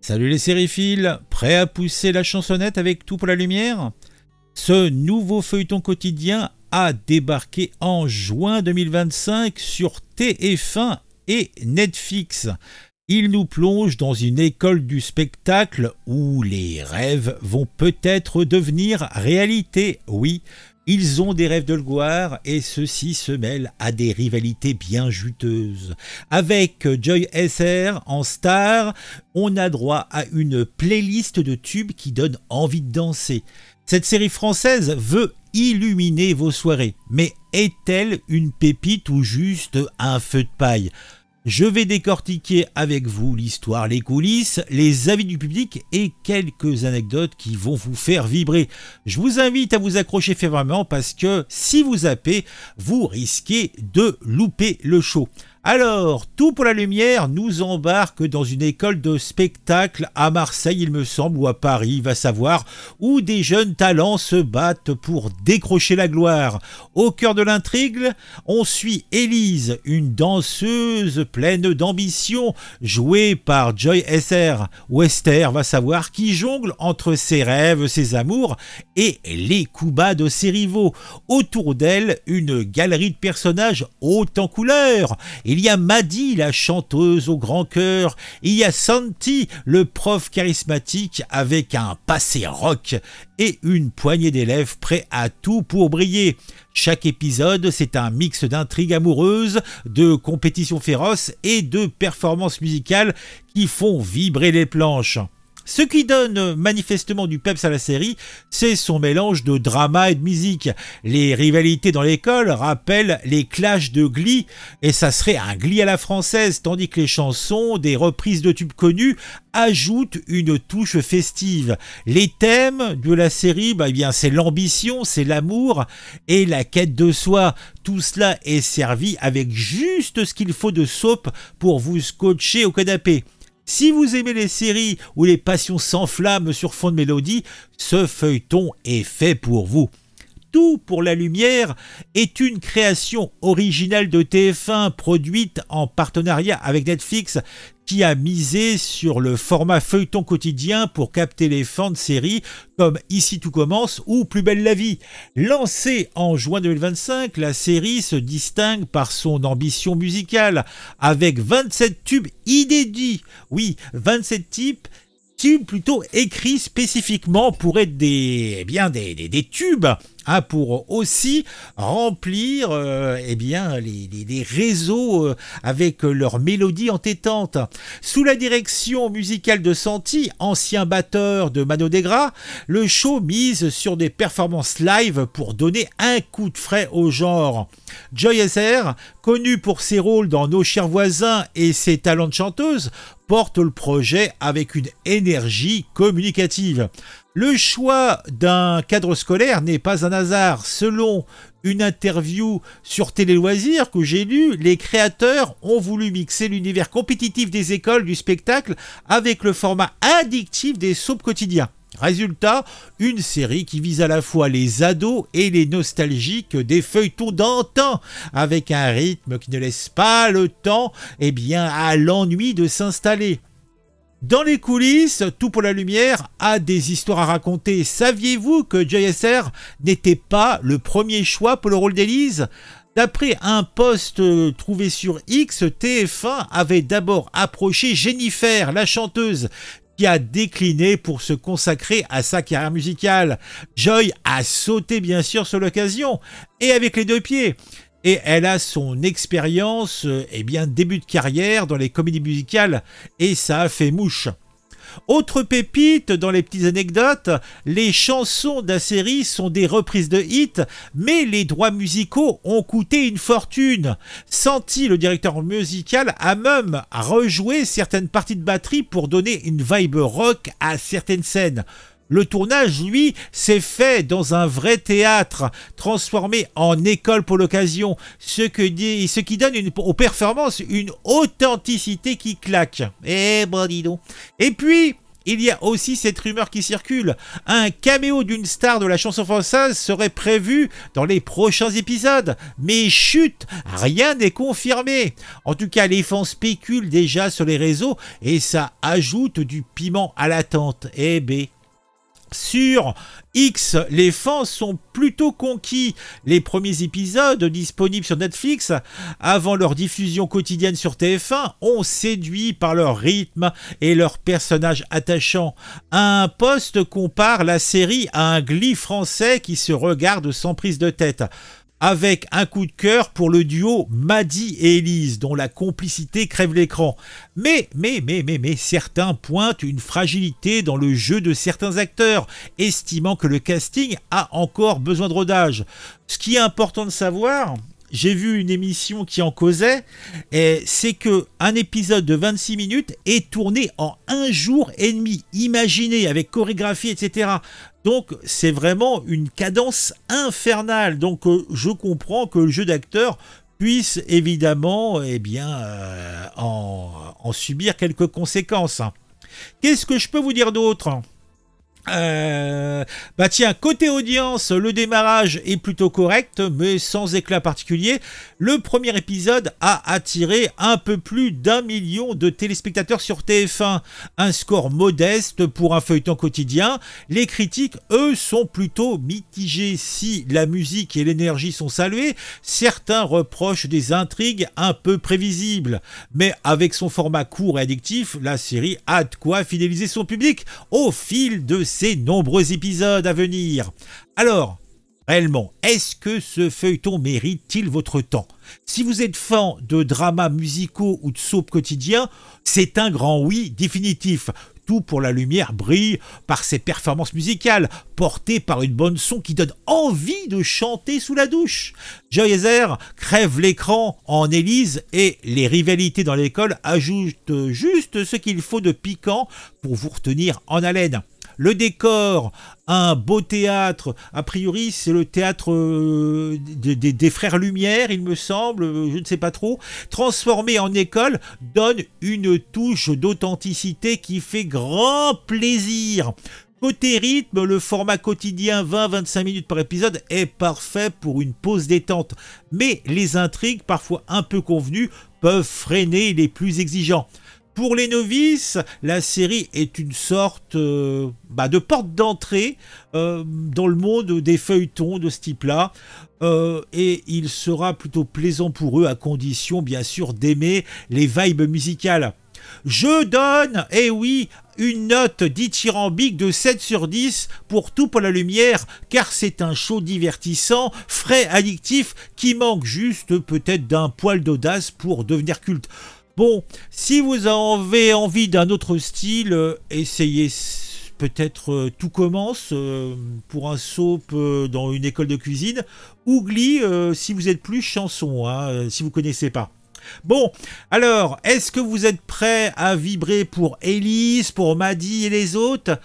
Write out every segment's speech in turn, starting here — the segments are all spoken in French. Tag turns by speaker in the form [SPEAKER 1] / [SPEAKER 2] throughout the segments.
[SPEAKER 1] Salut les sériphiles, prêts à pousser la chansonnette avec Tout pour la lumière? Ce nouveau feuilleton quotidien a débarqué en juin 2025 sur TF1 et Netflix. Il nous plonge dans une école du spectacle où les rêves vont peut-être devenir réalité. Oui, ils ont des rêves de gloire et ceux-ci se mêlent à des rivalités bien juteuses. Avec Joy SR en star, on a droit à une playlist de tubes qui donne envie de danser. Cette série française veut illuminer vos soirées, mais est-elle une pépite ou juste un feu de paille ? Je vais décortiquer avec vous l'histoire, les coulisses, les avis du public et quelques anecdotes qui vont vous faire vibrer. Je vous invite à vous accrocher fermement parce que si vous zappez, vous risquez de louper le show. Alors, Tout pour la lumière nous embarque dans une école de spectacle à Marseille, il me semble, ou à Paris, va savoir, où des jeunes talents se battent pour décrocher la gloire. Au cœur de l'intrigue, on suit Élise, une danseuse pleine d'ambition, jouée par Joy SR, ou Esther, va savoir, qui jongle entre ses rêves, ses amours et les coups bas de ses rivaux. Autour d'elle, une galerie de personnages haut en couleur. Il y a Maddy, la chanteuse au grand cœur. Il y a Santi, le prof charismatique avec un passé rock et une poignée d'élèves prêts à tout pour briller. Chaque épisode, c'est un mix d'intrigues amoureuses, de compétitions féroces et de performances musicales qui font vibrer les planches. Ce qui donne manifestement du peps à la série, c'est son mélange de drama et de musique. Les rivalités dans l'école rappellent les clashs de Glee, et ça serait un Glee à la française, tandis que les chansons, des reprises de tubes connus, ajoutent une touche festive. Les thèmes de la série, c'est l'ambition, c'est l'amour et la quête de soi. Tout cela est servi avec juste ce qu'il faut de soap pour vous scotcher au canapé. Si vous aimez les séries où les passions s'enflamment sur fond de mélodie, ce feuilleton est fait pour vous. Tout pour la lumière est une création originale de TF1 produite en partenariat avec Netflix qui a misé sur le format feuilleton quotidien pour capter les fans de séries comme Ici tout commence ou Plus belle la vie. Lancée en juin 2025, la série se distingue par son ambition musicale avec 27 tubes inédits. Oui, 27 tubes plutôt écrits spécifiquement pour être des tubes, pour aussi remplir les réseaux avec leurs mélodies entêtantes. Sous la direction musicale de Santi, ancien batteur de Mano Negra, le show mise sur des performances live pour donner un coup de frais au genre. Joy SR, connue pour ses rôles dans Nos chers voisins et ses talents de chanteuse, porte le projet avec une énergie communicative. Le choix d'un cadre scolaire n'est pas un hasard. Selon une interview sur Télé Loisirs que j'ai lue, les créateurs ont voulu mixer l'univers compétitif des écoles du spectacle avec le format addictif des soaps quotidiens. Résultat, une série qui vise à la fois les ados et les nostalgiques des feuilletons d'antan, avec un rythme qui ne laisse pas le temps à l'ennui de s'installer. Dans les coulisses, Tout pour la lumière a des histoires à raconter. Saviez-vous que Joy SR n'était pas le premier choix pour le rôle d'Élise ? D'après un post trouvé sur X, TF1 avait d'abord approché Jennifer, la chanteuse, qui a décliné pour se consacrer à sa carrière musicale. Joy a sauté bien sûr sur l'occasion, et avec les deux pieds. Et elle a son expérience, début de carrière dans les comédies musicales, et ça a fait mouche. Autre pépite dans les petites anecdotes, les chansons de la série sont des reprises de hits, mais les droits musicaux ont coûté une fortune. Santi, le directeur musical, a même rejoué certaines parties de batterie pour donner une vibe rock à certaines scènes. Le tournage, lui, s'est fait dans un vrai théâtre, transformé en école pour l'occasion, ce qui donne aux performances une authenticité qui claque. Dis donc. Et puis, il y a aussi cette rumeur qui circule. Un caméo d'une star de la chanson française serait prévu dans les prochains épisodes. Mais chut, rien n'est confirmé. En tout cas, les fans spéculent déjà sur les réseaux et ça ajoute du piment à l'attente. Eh ben. Sur X, les fans sont plutôt conquis. Les premiers épisodes disponibles sur Netflix, avant leur diffusion quotidienne sur TF1, ont séduit par leur rythme et leurs personnages attachants. Un post compare la série à un Glee français qui se regarde sans prise de tête, avec un coup de cœur pour le duo Maddy et Élise, dont la complicité crève l'écran. Mais, certains pointent une fragilité dans le jeu de certains acteurs, estimant que le casting a encore besoin de rodage. Ce qui est important de savoir, j'ai vu une émission qui en causait, c'est qu'un épisode de 26 minutes est tourné en 1 jour et demi. Imaginez, avec chorégraphie, etc. Donc c'est vraiment une cadence infernale. Donc je comprends que le jeu d'acteur puisse évidemment en subir quelques conséquences. Qu'est-ce que je peux vous dire d'autre ? Tiens, côté audience, le démarrage est plutôt correct, mais sans éclat particulier. Le premier épisode a attiré un peu plus d'1 million de téléspectateurs sur TF1. Un score modeste pour un feuilleton quotidien. Les critiques, eux, sont plutôt mitigés. Si la musique et l'énergie sont saluées, certains reprochent des intrigues un peu prévisibles. Mais avec son format court et addictif, la série a de quoi fidéliser son public au fil de ces nombreux épisodes à venir. Alors, réellement, est-ce que ce feuilleton mérite-t-il votre temps? Si vous êtes fan de dramas musicaux ou de soap quotidien, c'est un grand oui définitif. Tout pour la lumière brille par ses performances musicales, portées par une bonne son qui donne envie de chanter sous la douche. Joy Heather crève l'écran en Élise et les rivalités dans l'école ajoutent juste ce qu'il faut de piquant pour vous retenir en haleine. Le décor, un beau théâtre, a priori c'est le théâtre des Frères Lumière, il me semble, je ne sais pas trop, transformé en école, donne une touche d'authenticité qui fait grand plaisir. Côté rythme, le format quotidien 20-25 minutes par épisode est parfait pour une pause détente, mais les intrigues, parfois un peu convenues, peuvent freiner les plus exigeants. Pour les novices, la série est une sorte de porte d'entrée dans le monde des feuilletons de ce type-là. Et il sera plutôt plaisant pour eux, à condition bien sûr d'aimer les vibes musicales. Je donne, une note dithyrambique de 7 sur 10 pour Tout pour la lumière, car c'est un show divertissant, frais, addictif, qui manque juste peut-être d'un poil d'audace pour devenir culte. Bon, si vous avez envie d'un autre style, essayez peut-être Tout commence pour un soap dans une école de cuisine, ou Glee si vous êtes plus chanson, si vous ne connaissez pas. Bon, alors, est-ce que vous êtes prêts à vibrer pour Élise, pour Maddy et les autres ?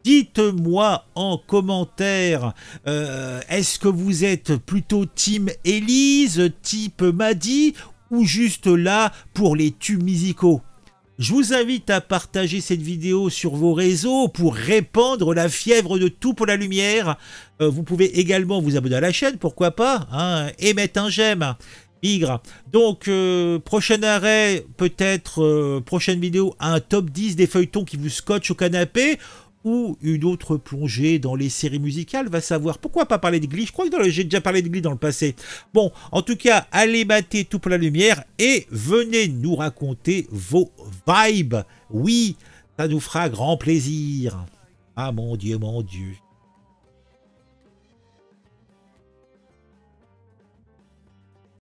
[SPEAKER 1] Dites-moi en commentaire, est-ce que vous êtes plutôt team Élise, type Maddy, ou juste là pour les tubes musicaux? Je vous invite à partager cette vidéo sur vos réseaux pour répandre la fièvre de Tout pour la lumière. Vous pouvez également vous abonner à la chaîne, pourquoi pas, et mettre un j'aime. Bigre. Donc, prochain arrêt, peut-être prochaine vidéo, un top 10 des feuilletons qui vous scotchent au canapé, ou une autre plongée dans les séries musicales, va savoir. Pourquoi pas parler de Glee? Je crois que j'ai déjà parlé de Glee dans le passé. Bon, en tout cas, allez mater Tout pour la lumière et venez nous raconter vos vibes. Oui, ça nous fera grand plaisir. Ah mon Dieu, mon Dieu.